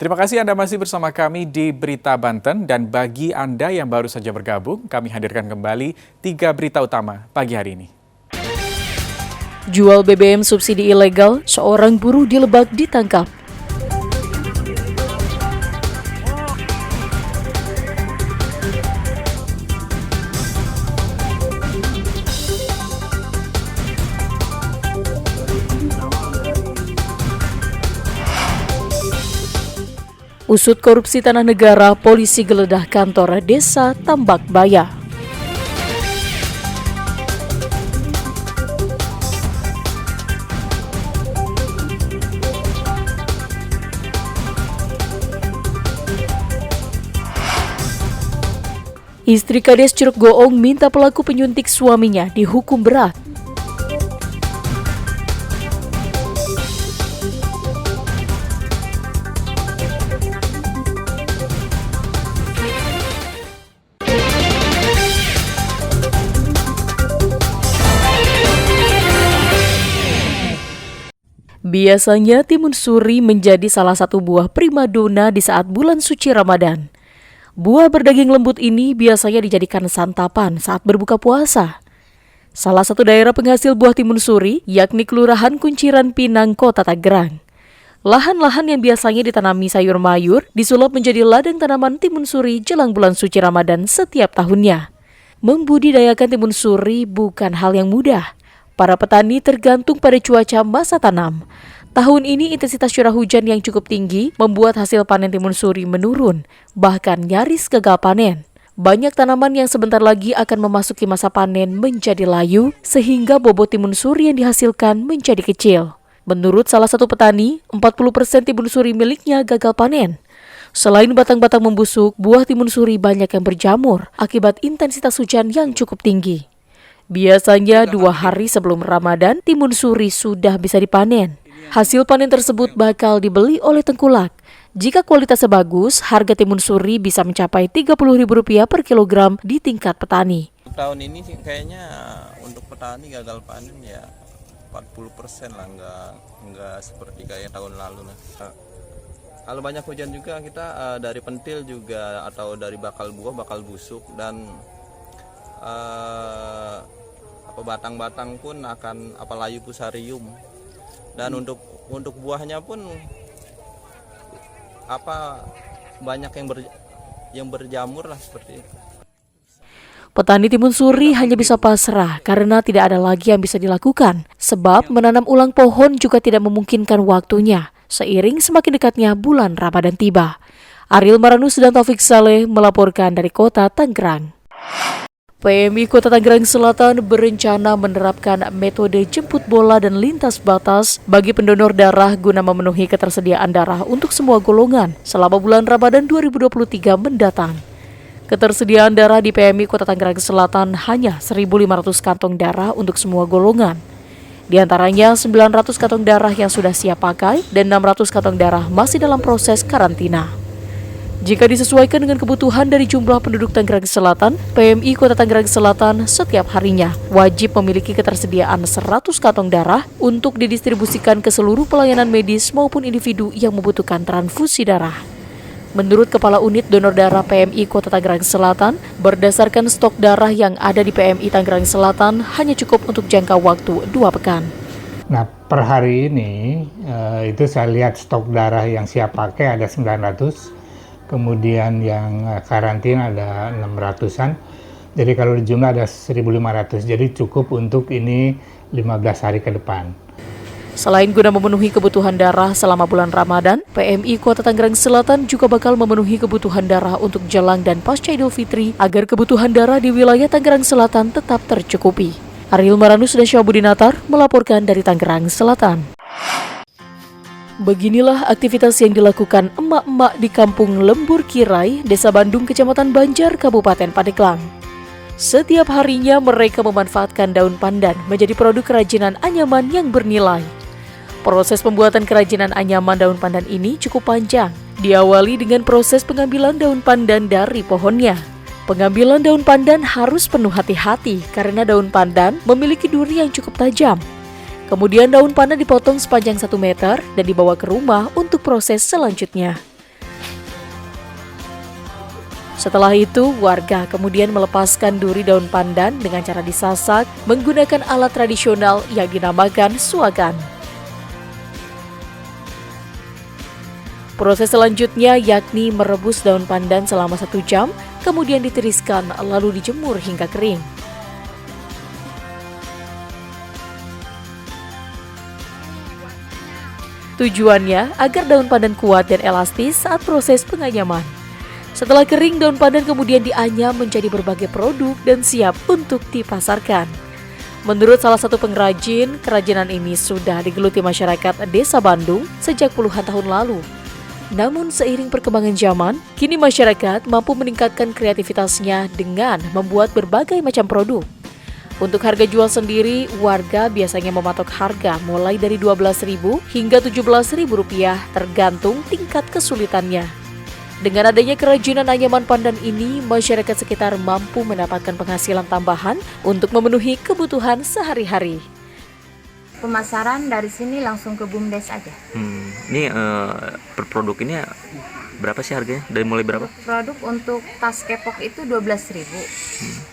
Terima kasih Anda masih bersama kami di Berita Banten, dan bagi Anda yang baru saja bergabung, kami hadirkan kembali 3 berita utama pagi hari ini. Jual BBM subsidi ilegal, seorang buruh di Lebak ditangkap. Usut korupsi tanah negara, polisi geledah kantor desa Tambak Baya. Istri Kades Curug Goong minta pelaku penyuntik suaminya dihukum berat. Biasanya timun suri menjadi salah satu buah primadona di saat bulan suci Ramadan. Buah berdaging lembut ini biasanya dijadikan santapan saat berbuka puasa. Salah satu daerah penghasil buah timun suri yakni Kelurahan Kunciran Pinang, Kota Tangerang. Lahan-lahan yang biasanya ditanami sayur mayur disulap menjadi ladang tanaman timun suri jelang bulan suci Ramadan setiap tahunnya. Membudidayakan timun suri bukan hal yang mudah. Para petani tergantung pada cuaca masa tanam. Tahun ini intensitas curah hujan yang cukup tinggi membuat hasil panen timun suri menurun, bahkan nyaris gagal panen. Banyak tanaman yang sebentar lagi akan memasuki masa panen menjadi layu, sehingga bobot timun suri yang dihasilkan menjadi kecil. Menurut salah satu petani, 40% timun suri miliknya gagal panen. Selain batang-batang membusuk, buah timun suri banyak yang berjamur akibat intensitas hujan yang cukup tinggi. Biasanya 2 hari sebelum Ramadan, timun suri sudah bisa dipanen. Hasil panen tersebut bakal dibeli oleh tengkulak. Jika kualitasnya bagus, harga timun suri bisa mencapai Rp30.000 per kilogram di tingkat petani. Tahun ini sih kayaknya untuk petani gagal panen ya 40% lah, nggak seperti kayak tahun lalu lah. Kalau banyak hujan juga kita dari pentil juga atau dari bakal buah bakal busuk, dan batang-batang pun akan layu fusarium, dan untuk buahnya pun banyak yang berjamur lah seperti itu. Petani timun suri hanya bisa pasrah karena tidak ada lagi yang bisa dilakukan, sebab menanam ulang pohon juga tidak memungkinkan waktunya seiring semakin dekatnya bulan Ramadan tiba. Ariel Maranus dan Taufik Saleh melaporkan dari Kota Tangerang. PMI Kota Tangerang Selatan berencana menerapkan metode jemput bola dan lintas batas bagi pendonor darah guna memenuhi ketersediaan darah untuk semua golongan selama bulan Ramadan 2023 mendatang. Ketersediaan darah di PMI Kota Tangerang Selatan hanya 1.500 kantong darah untuk semua golongan. Di antaranya 900 kantong darah yang sudah siap pakai dan 600 kantong darah masih dalam proses karantina. Jika disesuaikan dengan kebutuhan dari jumlah penduduk Tangerang Selatan, PMI Kota Tangerang Selatan setiap harinya wajib memiliki ketersediaan 100 kantong darah untuk didistribusikan ke seluruh pelayanan medis maupun individu yang membutuhkan transfusi darah. Menurut Kepala Unit Donor Darah PMI Kota Tangerang Selatan, berdasarkan stok darah yang ada di PMI Tangerang Selatan hanya cukup untuk jangka waktu 2 pekan. Nah, per hari ini itu saya lihat stok darah yang siap pakai ada 900. Kemudian yang karantina ada 600-an. Jadi kalau di jumlah ada 1.500. Jadi cukup untuk ini 15 hari ke depan. Selain guna memenuhi kebutuhan darah selama bulan Ramadan, PMI Kota Tangerang Selatan juga bakal memenuhi kebutuhan darah untuk jelang dan pasca Idul Fitri agar kebutuhan darah di wilayah Tangerang Selatan tetap tercukupi. Ariel Maranus dan Syabudinatar melaporkan dari Tangerang Selatan. Beginilah aktivitas yang dilakukan emak-emak di Kampung Lembur Kirai, Desa Bandung, Kecamatan Banjar, Kabupaten Pandeglang. Setiap harinya mereka memanfaatkan daun pandan menjadi produk kerajinan anyaman yang bernilai. Proses pembuatan kerajinan anyaman daun pandan ini cukup panjang. Diawali dengan proses pengambilan daun pandan dari pohonnya. Pengambilan daun pandan harus penuh hati-hati karena daun pandan memiliki duri yang cukup tajam. Kemudian daun pandan dipotong sepanjang 1 meter dan dibawa ke rumah untuk proses selanjutnya. Setelah itu, warga kemudian melepaskan duri daun pandan dengan cara disasak menggunakan alat tradisional yang dinamakan suagan. Proses selanjutnya yakni merebus daun pandan selama 1 jam, kemudian ditiriskan lalu dijemur hingga kering. Tujuannya agar daun pandan kuat dan elastis saat proses penganyaman. Setelah kering, daun pandan kemudian dianyam menjadi berbagai produk dan siap untuk dipasarkan. Menurut salah satu pengrajin, kerajinan ini sudah digeluti masyarakat Desa Bandung sejak puluhan tahun lalu. Namun seiring perkembangan zaman, kini masyarakat mampu meningkatkan kreativitasnya dengan membuat berbagai macam produk. Untuk harga jual sendiri, warga biasanya mematok harga mulai dari Rp12.000 hingga Rp17.000 tergantung tingkat kesulitannya. Dengan adanya kerajinan anyaman pandan ini, masyarakat sekitar mampu mendapatkan penghasilan tambahan untuk memenuhi kebutuhan sehari-hari. Pemasaran dari sini langsung ke BUMDes aja. Ini per produk ini berapa sih harganya? Dari mulai berapa? Produk untuk tas kepok itu 12.000.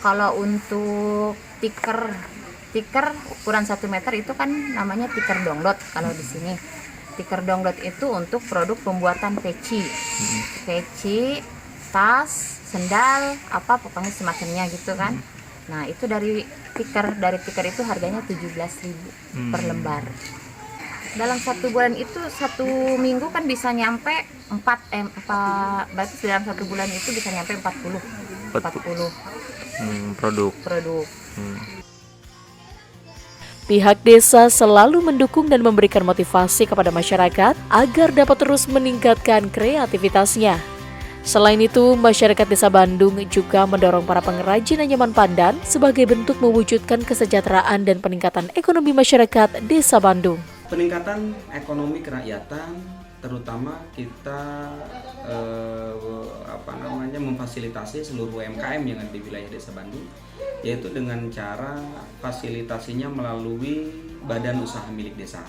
Kalau untuk tikar ukuran 1 meter itu kan namanya tikar donglot kalau di sini. Tikar donglot itu untuk produk pembuatan peci. Peci, tas, sendal, apa pokoknya semacamnya gitu kan. Nah, itu dari tikar itu harganya 17.000 per lembar. Dalam 1 bulan itu 1 minggu kan bisa nyampe 4 berarti dalam 1 bulan itu bisa nyampe 40 produk. Pihak desa selalu mendukung dan memberikan motivasi kepada masyarakat agar dapat terus meningkatkan kreativitasnya. Selain itu, masyarakat Desa Bandung juga mendorong para pengrajin anyaman pandan sebagai bentuk mewujudkan kesejahteraan dan peningkatan ekonomi masyarakat Desa Bandung. Peningkatan ekonomi kerakyatan, terutama kita memfasilitasi seluruh UMKM yang ada di wilayah Desa Bandung, yaitu dengan cara fasilitasinya melalui badan usaha milik desa.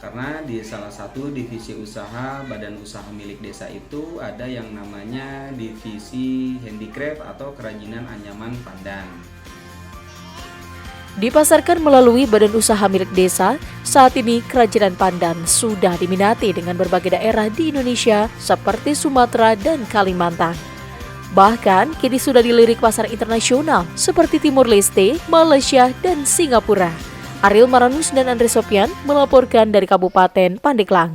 Karena di salah satu divisi usaha badan usaha milik desa itu ada yang namanya divisi handicraft atau kerajinan anyaman pandan. Dipasarkan melalui badan usaha milik desa, saat ini kerajinan pandan sudah diminati dengan berbagai daerah di Indonesia seperti Sumatera dan Kalimantan. Bahkan kini sudah dilirik pasar internasional seperti Timur Leste, Malaysia, dan Singapura. Ariel Maranus dan Andre Sopian melaporkan dari Kabupaten Pandeglang.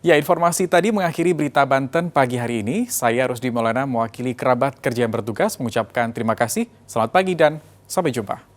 Ya, informasi tadi mengakhiri berita Banten pagi hari ini. Saya Rusdi Maulana mewakili kerabat kerja yang bertugas mengucapkan terima kasih. Selamat pagi dan sampai jumpa.